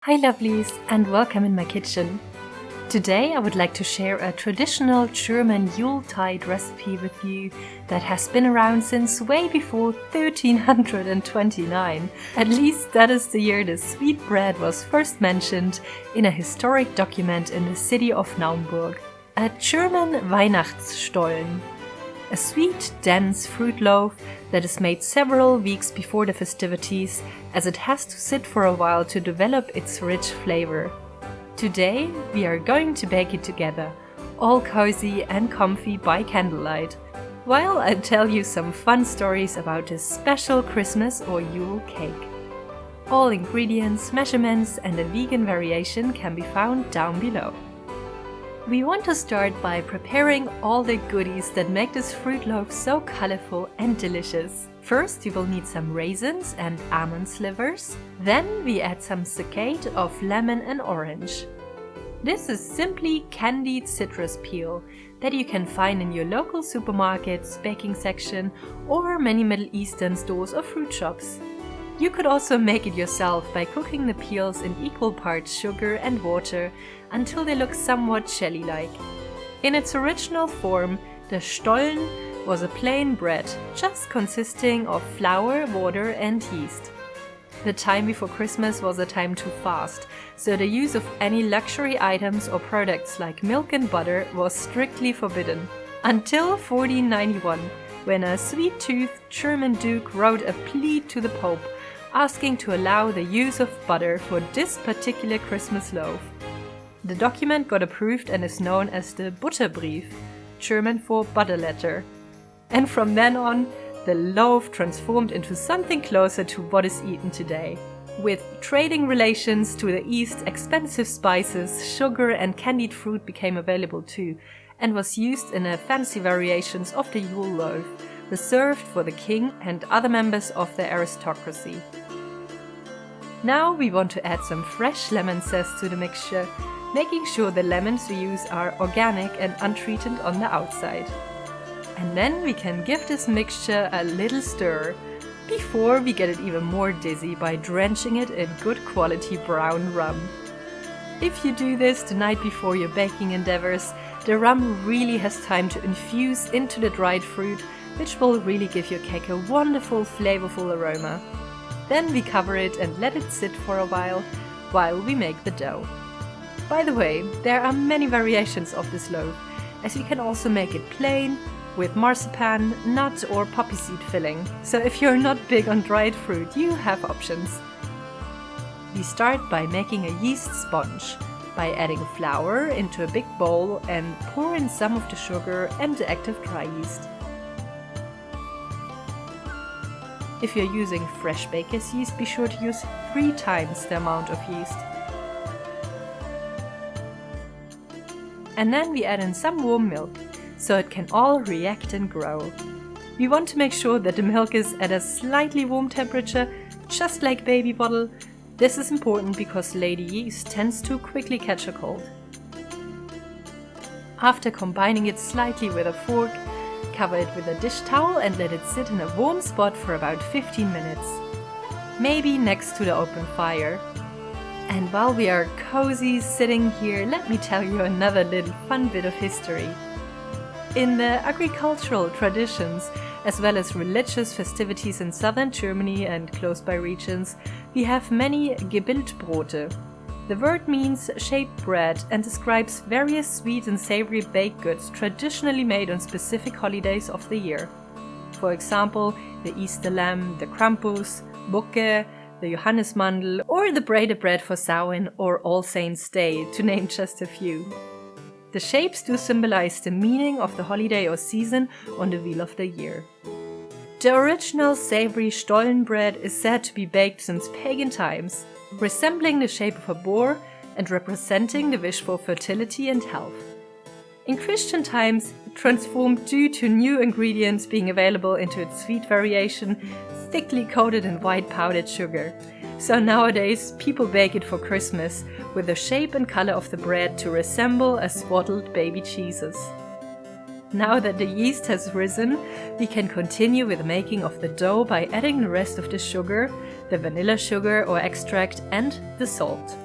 Hi lovelies, and welcome in my kitchen. Today I would like to share a traditional German Yuletide recipe with you that has been around since way before 1329. At least that is the year the sweet bread was first mentioned in a historic document in the city of Naumburg. A German Weihnachtsstollen. A sweet, dense fruit loaf that is made several weeks before the festivities, as it has to sit for a while to develop its rich flavor. Today we are going to bake it together, all cozy and comfy by candlelight, while I tell you some fun stories about this special Christmas or Yule cake. All ingredients, measurements and a vegan variation can be found down below. We want to start by preparing all the goodies that make this fruit loaf so colorful and delicious. First, you will need some raisins and almond slivers. Then we add some sucade of lemon and orange. This is simply candied citrus peel that you can find in your local supermarket's baking section or many Middle Eastern stores or fruit shops. You could also make it yourself by cooking the peels in equal parts sugar and water until they look somewhat jelly-like. In its original form, the Stollen was a plain bread, just consisting of flour, water and yeast. The time before Christmas was a time to fast, so the use of any luxury items or products like milk and butter was strictly forbidden. Until 1491, when a sweet-toothed German duke wrote a plea to the Pope asking to allow the use of butter for this particular Christmas loaf. The document got approved and is known as the Butterbrief, German for butter letter. And from then on, the loaf transformed into something closer to what is eaten today. With trading relations to the east, expensive spices, sugar and candied fruit became available too, and was used in a fancy variations of the Yule loaf, reserved for the king and other members of the aristocracy. Now we want to add some fresh lemon zest to the mixture, making sure the lemons we use are organic and untreated on the outside. And then we can give this mixture a little stir, before we get it even more dizzy by drenching it in good quality brown rum. If you do this the night before your baking endeavors, the rum really has time to infuse into the dried fruit, which will really give your cake a wonderful, flavorful aroma. Then we cover it and let it sit for a while we make the dough. By the way, there are many variations of this loaf, as you can also make it plain, with marzipan, nut or poppyseed filling. So if you're not big on dried fruit, you have options. We start by making a yeast sponge, by adding flour into a big bowl and pour in some of the sugar and the active dry yeast. If you're using fresh baker's yeast, be sure to use 3 times the amount of yeast. And then we add in some warm milk, so it can all react and grow. We want to make sure that the milk is at a slightly warm temperature, just like baby bottle. This is important because lady yeast tends to quickly catch a cold. After combining it slightly with a fork, cover it with a dish towel and let it sit in a warm spot for about 15 minutes. Maybe next to the open fire. And while we are cozy sitting here, let me tell you another little fun bit of history. In the agricultural traditions, as well as religious festivities in southern Germany and close by regions, we have many Gebildbrote. The word means shaped bread and describes various sweet and savory baked goods traditionally made on specific holidays of the year. For example, the Easter lamb, the Krampus, Bucke, the Johannismandel, or the braided bread for Samhain or All Saints' Day, to name just a few. The shapes do symbolize the meaning of the holiday or season on the wheel of the year. The original savory Stollen bread is said to be baked since pagan times, resembling the shape of a boar and representing the wish for fertility and health. In Christian times, it transformed due to new ingredients being available into its sweet variation, thickly coated in white powdered sugar. So nowadays, people bake it for Christmas, with the shape and color of the bread to resemble a swaddled baby Jesus. Now that the yeast has risen, we can continue with the making of the dough by adding the rest of the sugar, the vanilla sugar or extract and the salt.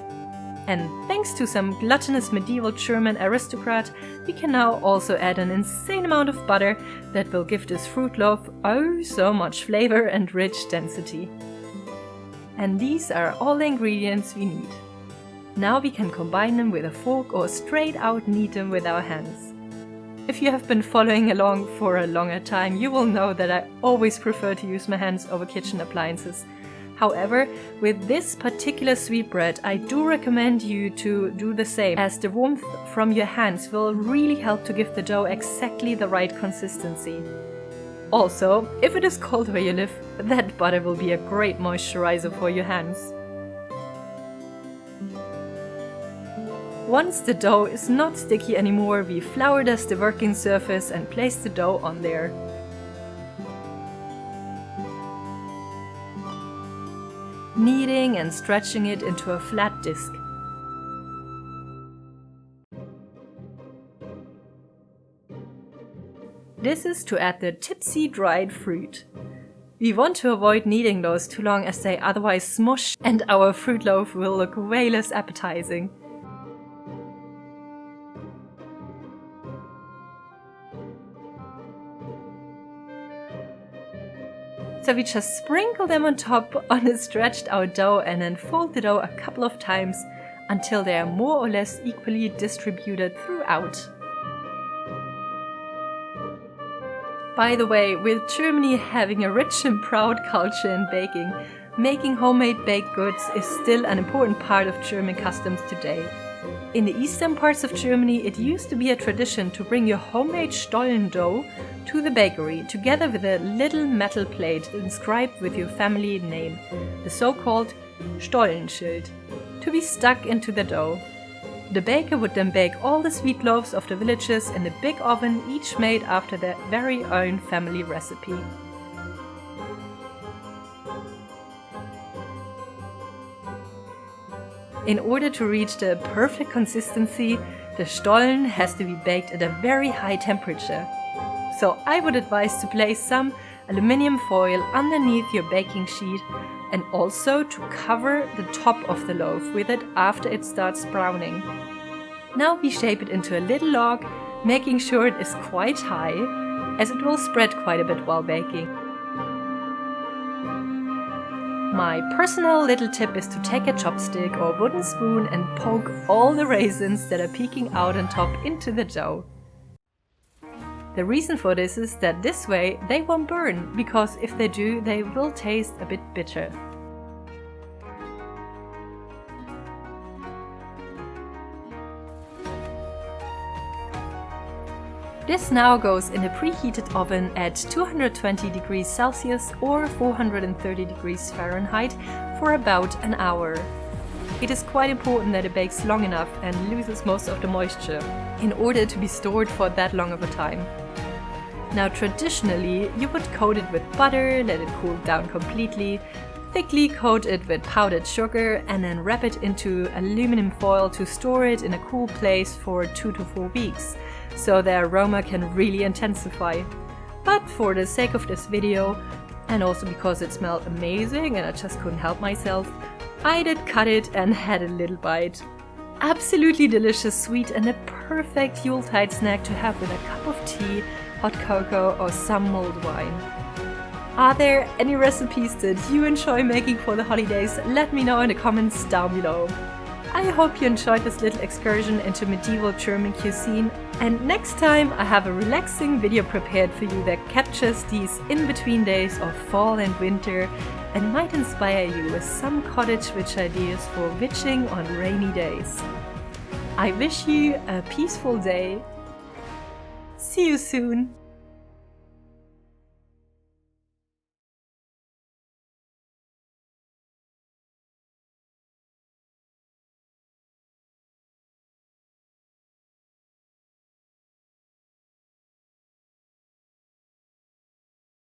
And thanks to some gluttonous medieval German aristocrat, we can now also add an insane amount of butter that will give this fruit loaf oh so much flavor and rich density. And these are all the ingredients we need. Now we can combine them with a fork or straight out knead them with our hands. If you have been following along for a longer time, you will know that I always prefer to use my hands over kitchen appliances. However, with this particular sweetbread, I do recommend you to do the same, as the warmth from your hands will really help to give the dough exactly the right consistency. Also, if it is cold where you live, that butter will be a great moisturizer for your hands. Once the dough is not sticky anymore, we flour dust the working surface and place the dough on there. Kneading and stretching it into a flat disc. This is to add the tipsy dried fruit. We want to avoid kneading those too long as they otherwise smush and our fruit loaf will look way less appetizing. So we just sprinkle them on top on a stretched out dough and then fold the dough a couple of times until they are more or less equally distributed throughout. By the way, with Germany having a rich and proud culture in baking, making homemade baked goods is still an important part of German customs today. In the eastern parts of Germany, it used to be a tradition to bring your homemade Stollen dough to the bakery together with a little metal plate inscribed with your family name, the so-called Stollenschild, to be stuck into the dough. The baker would then bake all the sweet loaves of the villages in a big oven, each made after their very own family recipe. In order to reach the perfect consistency, the Stollen has to be baked at a very high temperature. So I would advise to place some aluminium foil underneath your baking sheet and also to cover the top of the loaf with it after it starts browning. Now we shape it into a little log, making sure it is quite high, as it will spread quite a bit while baking. My personal little tip is to take a chopstick or wooden spoon and poke all the raisins that are peeking out on top into the dough. The reason for this is that this way they won't burn, because if they do, they will taste a bit bitter. This now goes in a preheated oven at 220 degrees Celsius or 430 degrees Fahrenheit for about an hour. It is quite important that it bakes long enough and loses most of the moisture in order to be stored for that long of a time. Now traditionally you would coat it with butter, let it cool down completely, thickly coat it with powdered sugar and then wrap it into aluminum foil to store it in a cool place for 2 to 4 weeks. So the aroma can really intensify. But for the sake of this video, and also because it smelled amazing and I just couldn't help myself, I did cut it and had a little bite. Absolutely delicious, sweet and a perfect Yuletide snack to have with a cup of tea, hot cocoa or some mulled wine. Are there any recipes that you enjoy making for the holidays? Let me know in the comments down below. I hope you enjoyed this little excursion into medieval German cuisine, and next time I have a relaxing video prepared for you that captures these in-between days of fall and winter and might inspire you with some cottage witch ideas for witching on rainy days. I wish you a peaceful day. See you soon!